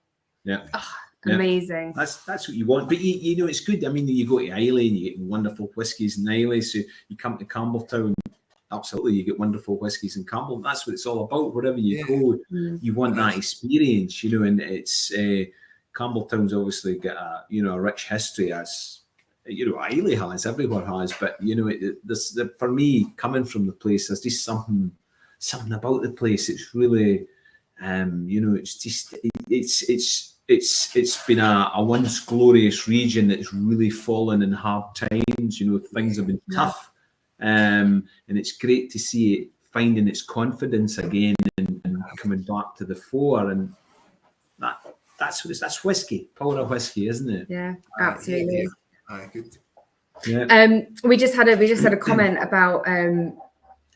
[SPEAKER 1] Amazing.
[SPEAKER 2] That's what you want. But it's good. I mean, you go to Islay and you get wonderful whiskies in Islay. So you come to Campbeltown, absolutely, you get wonderful whiskies in Campbell. That's what it's all about. Wherever you go, you want that experience, and it's Campbeltown's obviously got a rich history, as Islay has, everywhere has. But for me, coming from the place, there's just something about the place. It's really You know, it's just it's been a once glorious region that's really fallen in hard times. You know, things have been tough, and it's great to see it finding its confidence again and coming back to the fore. And that's whiskey, power of whiskey, isn't it?
[SPEAKER 1] Yeah, absolutely.
[SPEAKER 3] Good.
[SPEAKER 2] Yeah.
[SPEAKER 1] We just had a comment about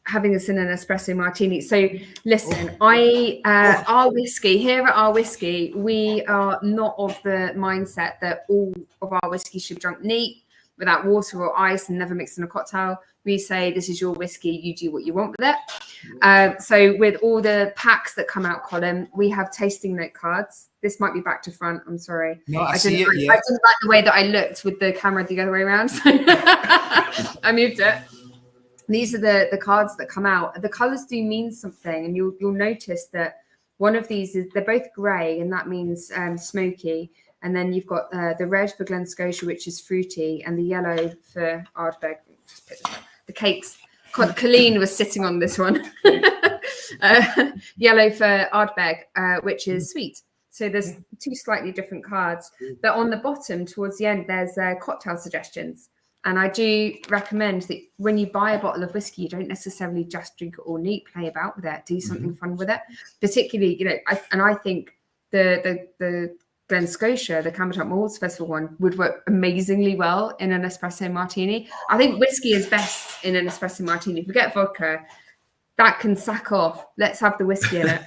[SPEAKER 1] having this in an espresso martini. So listen, our whiskey here at OurWhisky, we are not of the mindset that all of our whiskey should be drunk neat without water or ice and never mixed in a cocktail. We say this is your whiskey, you do what you want with it. So with all the packs that come out, Colin, we have tasting note cards. This might be back to front, I'm sorry.
[SPEAKER 3] No, I
[SPEAKER 1] didn't like the way that I looked with the camera the other way around. So I moved it. These are the cards that come out. The colours do mean something, and you'll notice that one of these they're both grey, and that means smoky. And then you've got the red for Glen Scotia, which is fruity, and the yellow for Ardbeg. The cakes. Colin was sitting on this one. Yellow for Ardbeg, which is sweet. So there's two slightly different cards. But on the bottom, towards the end, there's cocktail suggestions. And I do recommend that when you buy a bottle of whiskey, you don't necessarily just drink it all neat, play about with it, do something fun with it. Particularly, you know, I think the Glen Scotia, the Campbeltown Malts Festival one, would work amazingly well in an espresso martini. I think whiskey is best in an espresso martini. Forget vodka. That can sack off. Let's have the whiskey in it.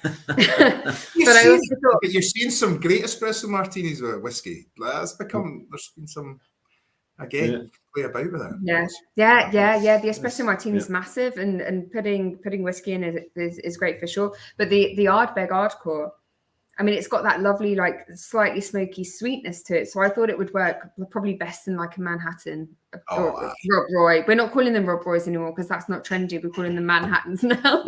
[SPEAKER 3] You're seeing some great espresso martinis with whiskey. There's been some, again, play about with it.
[SPEAKER 1] Yeah. The espresso martini is massive, and putting whiskey in is great for sure. But the Ardbeg Ardcore, I mean, it's got that lovely, like, slightly smoky sweetness to it. So I thought it would work probably best in like a Manhattan or Rob Roy. We're not calling them Rob Roys anymore because that's not trendy. We're calling them Manhattans now.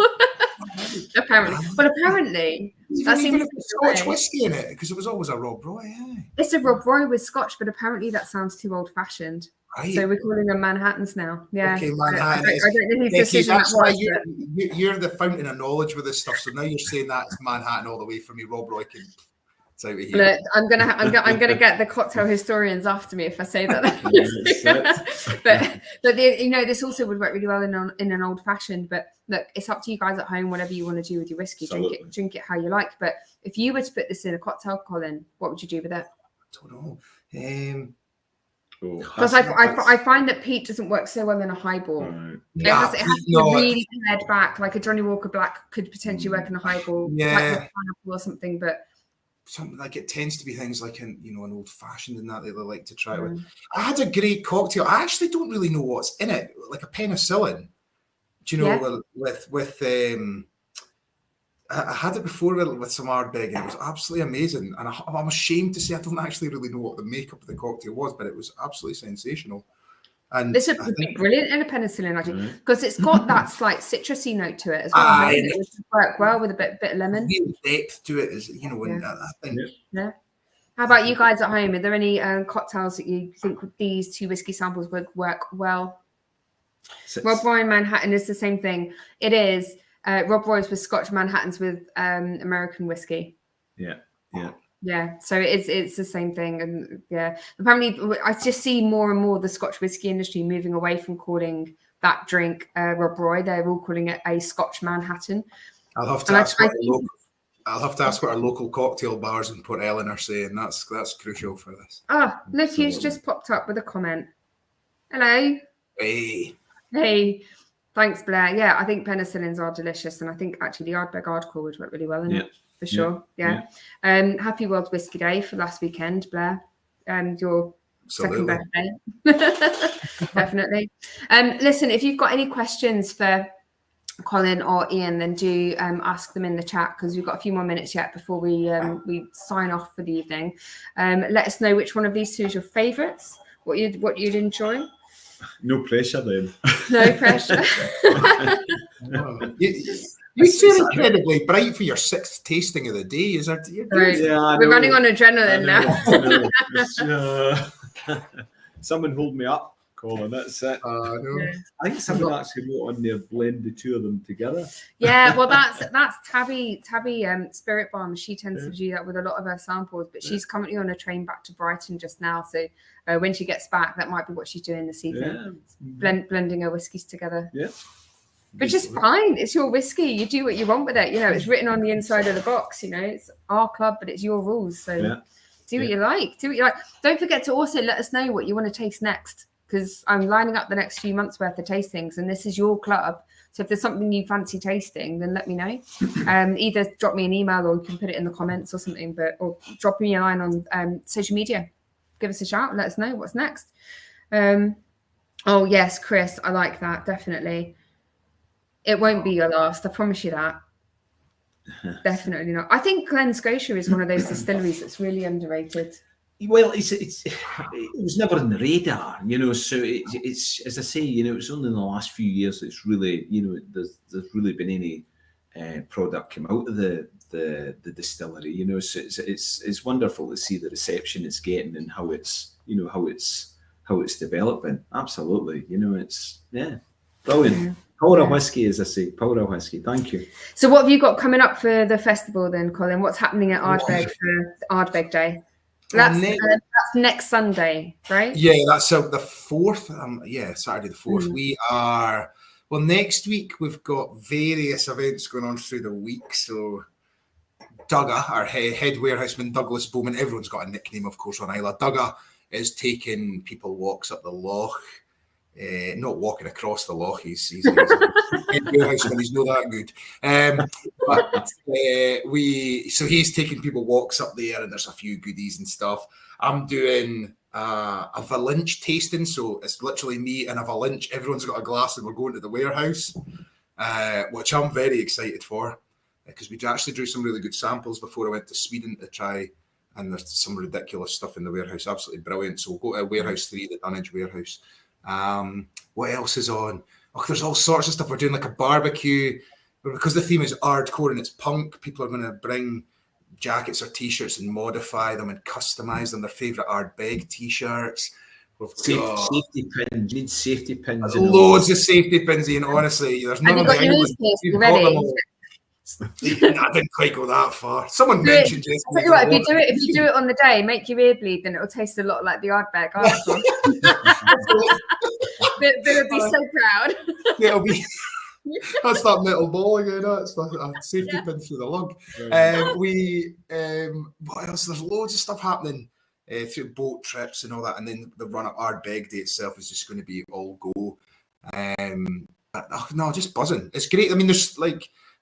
[SPEAKER 1] Apparently, that seems to be
[SPEAKER 3] Scotch whiskey in it, because it was always a Rob Roy.
[SPEAKER 1] It's a Rob Roy with Scotch, but apparently that sounds too old-fashioned. Right. So we're calling them Manhattans now. Yeah.
[SPEAKER 3] Okay, Manhattan.
[SPEAKER 1] I don't know whose decision that was.
[SPEAKER 3] You're the fountain of knowledge with this stuff. So now you're saying that it's Manhattan all the way from me. Rob Roy can. Over here.
[SPEAKER 1] Look, I'm gonna get the cocktail historians after me if I say that. but you know, this also would work really well in an old fashioned. But look, it's up to you guys at home. Whatever you want to do with your whiskey, drink it how you like. But if you were to put this in a cocktail, Colin, what would you do with it?
[SPEAKER 3] I don't know.
[SPEAKER 1] Because I find that peat doesn't work so well in a highball. It has to be really pared back. Like a Johnny Walker Black could potentially work in a highball, like a pineapple or something. But
[SPEAKER 3] something like it tends to be things like an old fashioned and that they like to try with. I had a great cocktail. I actually don't really know what's in it, like a penicillin. Do you know with I had it before with some Ardbeg, and it was absolutely amazing. And I'm ashamed to say I don't actually really know what the makeup of the cocktail was, but it was absolutely sensational. And
[SPEAKER 1] this would be brilliant in a penicillin, actually, because it's got that slight citrusy note to it as well. It would work well with a bit of lemon.
[SPEAKER 3] Real depth to it, is that thing.
[SPEAKER 1] Yeah. How about you guys at home? Are there any cocktails that you think these two whiskey samples would work well? Rob Roy and Manhattan is the same thing. It is. Rob Roy's with Scotch, Manhattans with American whiskey. Yeah, so it's the same thing, and apparently I just see more and more the Scotch whiskey industry moving away from calling that drink Rob Roy. They're all calling it a Scotch Manhattan.
[SPEAKER 3] I'll have to ask what our local cocktail bars in Port Ellen are saying. That's crucial for this.
[SPEAKER 1] Look, who's just popped up with a comment. Hello. Hey. Thanks, Blair. Yeah, I think penicillins are delicious, and I think actually the Ardbeg Ardcore would work really well in it. For sure, yeah. Happy World Whiskey Day for last weekend, Blair. Your second birthday. Definitely. Listen, if you've got any questions for Colin or Iain, then do ask them in the chat, because we've got a few more minutes yet before we sign off for the evening. Let us know which one of these two is your favourites, what you'd enjoy.
[SPEAKER 2] No pressure then.
[SPEAKER 1] No pressure.
[SPEAKER 3] You seem incredibly bright for your sixth tasting of the day. Is that
[SPEAKER 1] we're running on adrenaline now.
[SPEAKER 2] Someone hold me up, Colin. That's it.
[SPEAKER 3] No.
[SPEAKER 1] Yeah.
[SPEAKER 2] I think someone actually wrote on there, blend the two of them together.
[SPEAKER 1] Yeah, well, that's Tabby Spirit Bomb. She tends to do that with a lot of her samples, but she's currently on a train back to Brighton just now. So when she gets back, that might be what she's doing this evening.
[SPEAKER 2] Yeah.
[SPEAKER 1] Blending her whiskies together.
[SPEAKER 2] Yeah.
[SPEAKER 1] Which is fine. It's your whiskey. You do what you want with it. You know, it's written on the inside of the box. You know, it's our club, but it's your rules. So do what you like. Do what you like. Don't forget to also let us know what you want to taste next, because I'm lining up the next few months worth of tastings, and this is your club. So if there's something you fancy tasting, then let me know. Either drop me an email or you can put it in the comments or something, or drop me a line on social media. Give us a shout and let us know what's next. Oh yes, Chris, I like that, definitely. It won't be your last, I promise you that. Definitely not. I think Glen Scotia is one of those distilleries that's really underrated.
[SPEAKER 2] Well, it was never on the radar, you know. So it's as I say, you know, it's only in the last few years it's really, you know, there's really been any product come out of the distillery, you know. So it's wonderful to see the reception it's getting and how it's developing. Absolutely, you know, it's brilliant. Yeah. Power of whiskey, as I say, power of whiskey. Thank you.
[SPEAKER 1] So what have you got coming up for the festival then, Colin? What's happening at Ardbeg for Ardbeg Day? That's next Sunday, right?
[SPEAKER 3] Yeah, that's the 4th. Saturday the 4th. We are, well, next week we've got various events going on through the week. So Dugga, our head warehouseman, Douglas Bowman, everyone's got a nickname, of course, on Islay. Dugga is taking people walks up the loch. Not walking across the loch. He's a head warehouseman. He's not that good. So he's taking people walks up there, and there's a few goodies and stuff. I'm doing a Valinch tasting, so it's literally me and a Valinch. Everyone's got a glass, and we're going to the warehouse, which I'm very excited for, because we actually drew some really good samples before I went to Sweden to try, and there's some ridiculous stuff in the warehouse, absolutely brilliant. So we'll go to Warehouse 3, the Dunwich warehouse. What else is on? Oh, there's all sorts of stuff. We're doing like a barbecue, but because the theme is hardcore and it's punk, people are going to bring jackets or t-shirts and modify them and customize them, their favorite Ardbeg t-shirts.
[SPEAKER 2] Safety pins. You need safety pins.
[SPEAKER 3] Loads of safety pins, Ian. Honestly, there's none of the England. I didn't quite go that far. Someone mentioned it.
[SPEAKER 1] If you do it on the day, make your ear bleed, then it'll taste a lot like the Ardbeg Ardcore. They'll be so proud.
[SPEAKER 3] Yeah, it'll be. That's that metal ball again. That's a safety pin through the lug. What else? There's loads of stuff happening through boat trips and all that, and then the run at Ardbeg Day itself is just going to be all go. No, just buzzing. It's great. I mean, there's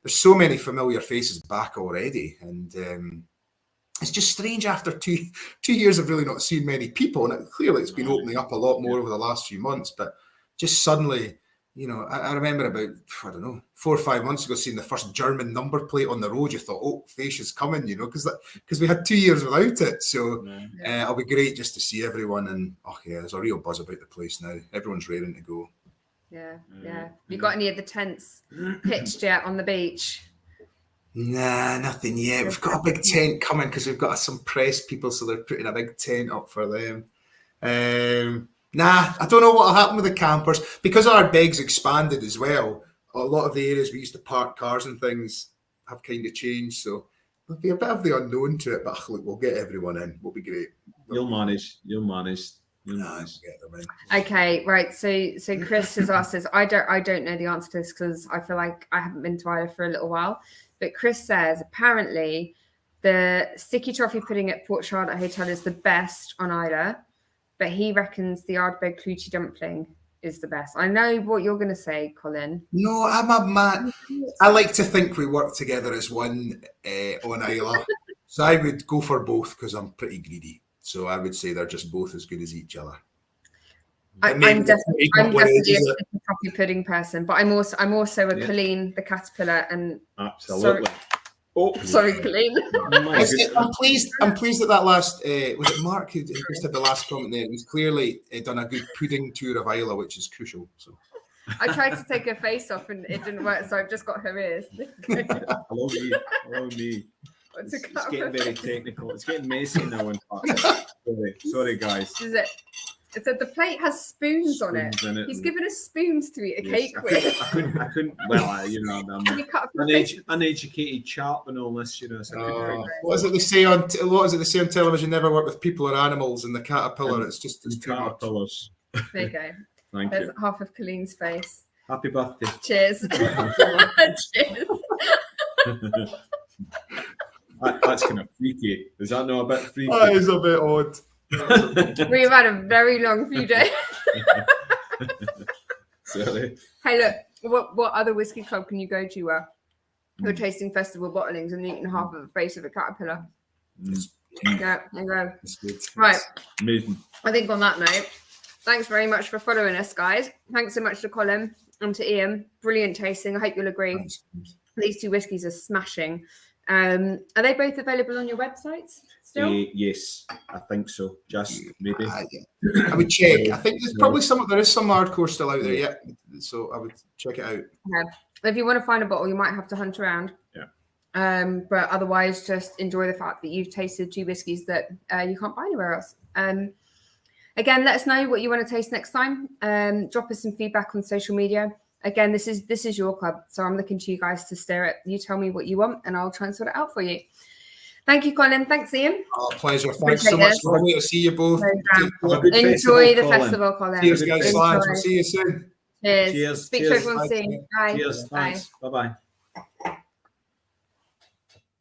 [SPEAKER 3] so many familiar faces back already, and it's just strange after two years of really not seeing many people, and clearly it's been opening up a lot more over the last few months, but just suddenly, you know, I remember about, 4 or 5 months ago seeing the first German number plate on the road. You thought, oh, Fascia's coming, you know, because we had 2 years without it. So it'll be great just to see everyone, and there's a real buzz about the place now. Everyone's raring to go.
[SPEAKER 1] Yeah. You got any of the tents pitched yet on the beach?
[SPEAKER 3] Nah, nothing yet. We've got a big tent coming because we've got some press people, so they're putting a big tent up for them. I don't know what will happen with the campers. Because Ardbeg's expanded as well, a lot of the areas we used to park cars and things have kind of changed, so there'll be a bit of the unknown to it, but look, we'll get everyone in. We'll be great.
[SPEAKER 2] You'll manage.
[SPEAKER 1] Okay, right. So Chris has asked us. I don't know the answer to this because I feel like I haven't been to Islay for a little while. But Chris says apparently the sticky toffee pudding at Port Charlotte Hotel is the best on Islay, but he reckons the Ardbeg cloochie dumpling is the best. I know what you're going to say, Colin.
[SPEAKER 3] No, I'm a man. I like to think we work together as one on Islay. So I would go for both because I'm pretty greedy. So I would say they're just both as good as each other.
[SPEAKER 1] I'm definitely a sticky toffee pudding person, but I'm also a Colin the caterpillar, and
[SPEAKER 2] absolutely.
[SPEAKER 1] Sorry, Colin.
[SPEAKER 3] I'm pleased that last was it Mark who just had the last comment there. He's clearly done a good pudding tour of Islay, which is crucial. So
[SPEAKER 1] I tried to take her face off and it didn't work, so I've just got her ears.
[SPEAKER 2] Hello me. It's getting very technical. It's getting messy now. In fact. Sorry, guys.
[SPEAKER 1] Is it? So the plate has spoons on it.
[SPEAKER 2] Spoons in it.
[SPEAKER 1] He's given us spoons to eat a
[SPEAKER 2] Yes,
[SPEAKER 1] cake with.
[SPEAKER 2] I couldn't. Well, you know,
[SPEAKER 1] Can you cut
[SPEAKER 2] I'm
[SPEAKER 1] up a
[SPEAKER 2] uneducated chap and all this, you know. So I couldn't
[SPEAKER 3] What is it they say on television? Never work with people or animals. And the caterpillar, it's too much.
[SPEAKER 2] caterpillars.
[SPEAKER 1] There you go.
[SPEAKER 2] Thank
[SPEAKER 1] There's
[SPEAKER 2] you.
[SPEAKER 1] half of Colin's face.
[SPEAKER 2] Happy birthday.
[SPEAKER 1] Cheers. Cheers.
[SPEAKER 2] That's kind of freaky. Is that not a bit freaky?
[SPEAKER 3] That is a bit odd.
[SPEAKER 1] We've had a very long few days.
[SPEAKER 2] Sorry.
[SPEAKER 1] Hey, look, what other whiskey club can you go to where you're tasting festival bottlings and eating half of the face of a caterpillar? Yeah, there you go.
[SPEAKER 3] It's good.
[SPEAKER 1] Right.
[SPEAKER 2] Amazing.
[SPEAKER 1] I think on that note, thanks very much for following us, guys. Thanks so much to Colin and to Iain. Brilliant tasting. I hope you'll agree.
[SPEAKER 3] Thanks.
[SPEAKER 1] These two whiskies are smashing. Are they both available on your websites still?
[SPEAKER 2] Yes, I think so. Just maybe.
[SPEAKER 3] I would check. I think there's probably there is some hardcore still out there, yeah. So I would check it out.
[SPEAKER 1] Okay. If you want to find a bottle, you might have to hunt around.
[SPEAKER 2] Yeah.
[SPEAKER 1] But otherwise, just enjoy the fact that you've tasted two whiskies that you can't buy anywhere else. Again, let us know what you want to taste next time. Drop us some feedback on social media. Again, this is your club, so I'm looking to you guys to steer it. You tell me what you want, and I'll try and sort it out for you. Thank you, Colin. Thanks, Iain.
[SPEAKER 3] Oh, pleasure. Thanks so much. Lovely to see you both.
[SPEAKER 1] Enjoy the festival, Colin.
[SPEAKER 3] Cheers, guys. We'll see you soon.
[SPEAKER 1] Cheers. Speak to everyone soon. Bye.
[SPEAKER 2] Cheers. Thanks. Bye-bye.